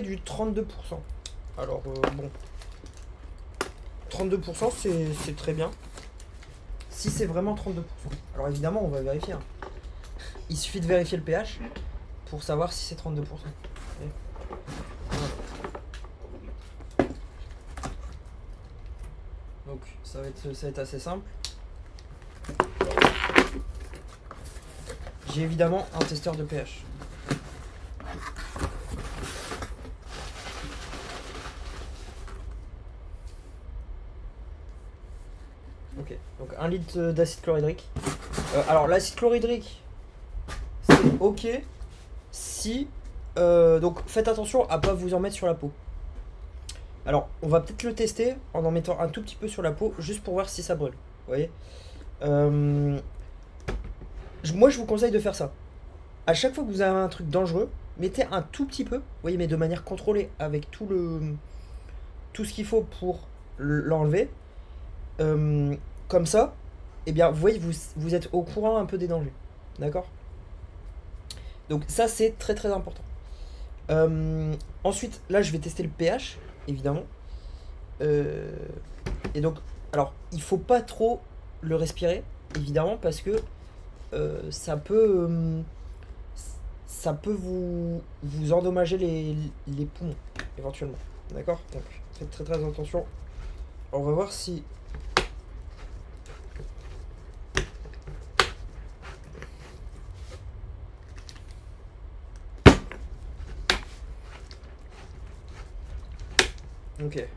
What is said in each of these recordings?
du 32%. Alors bon, 32% c'est très bien. Si c'est vraiment 32%. Alors évidemment on va vérifier. Hein. Il suffit de vérifier le pH pour savoir si c'est 32%. Okay. Voilà. Donc ça va être assez simple. J'ai évidemment un testeur de pH. Ok, donc 1 litre d'acide chlorhydrique. Alors l'acide chlorhydrique, c'est ok si... donc faites attention à pas vous en mettre sur la peau. Alors on va peut-être le tester en mettant un tout petit peu sur la peau, juste pour voir si ça brûle. Vous voyez moi je vous conseille de faire ça. À chaque fois que vous avez un truc dangereux, mettez un tout petit peu, vous voyez, mais de manière contrôlée, avec tout ce qu'il faut pour l'enlever. Comme ça, eh bien, vous voyez, vous êtes au courant un peu des dangers. D'accord? Donc ça, c'est très très important. Ensuite, là, je vais tester le pH, évidemment. Et donc, alors, il faut pas trop le respirer, évidemment, parce que ça peut vous endommager les poumons, éventuellement. D'accord? Donc, faites très très attention. On va voir si... Ok.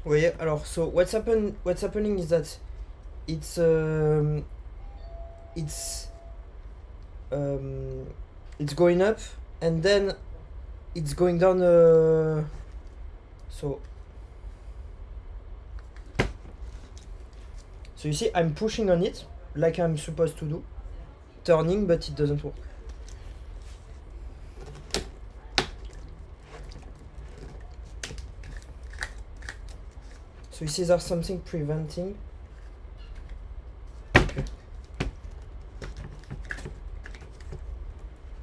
Vous voyez, alors, so what's happening is that it's it's going up and then it's going down. So you see, I'm pushing on it like I'm supposed to do, turning, but it doesn't work. So you see, there's something preventing. Okay.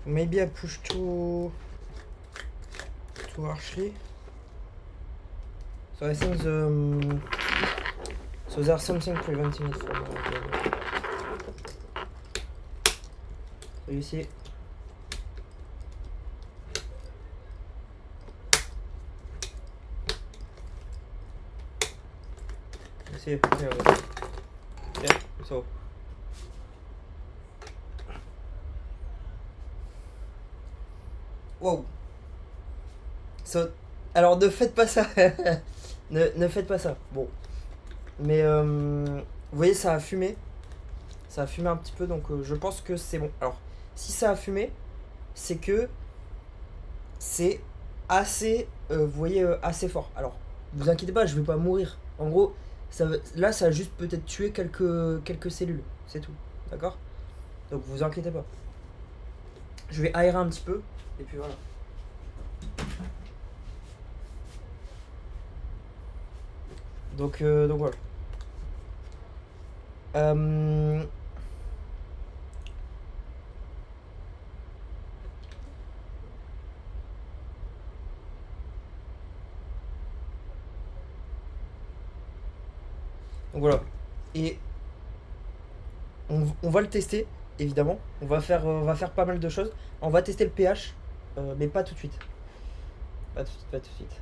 Maybe I push too harshly. So I think so there's something preventing it from so you see. See, here we go. Okay, so wow. So, alors ne faites pas ça. ne faites pas ça. Bon, mais vous voyez, ça a fumé. Ça a fumé un petit peu, donc je pense que c'est bon. Alors, si ça a fumé, c'est que c'est assez, vous voyez, assez fort. Alors, vous inquiétez pas, je vais pas mourir. En gros, là, ça a juste peut-être tué quelques cellules. C'est tout. D'accord? Donc, vous inquiétez pas. Je vais aérer un petit peu. Et puis voilà. Donc voilà. Donc voilà. Et on va le tester, évidemment. On va faire pas mal de choses. On va tester le pH, mais pas tout de suite. Pas tout de suite.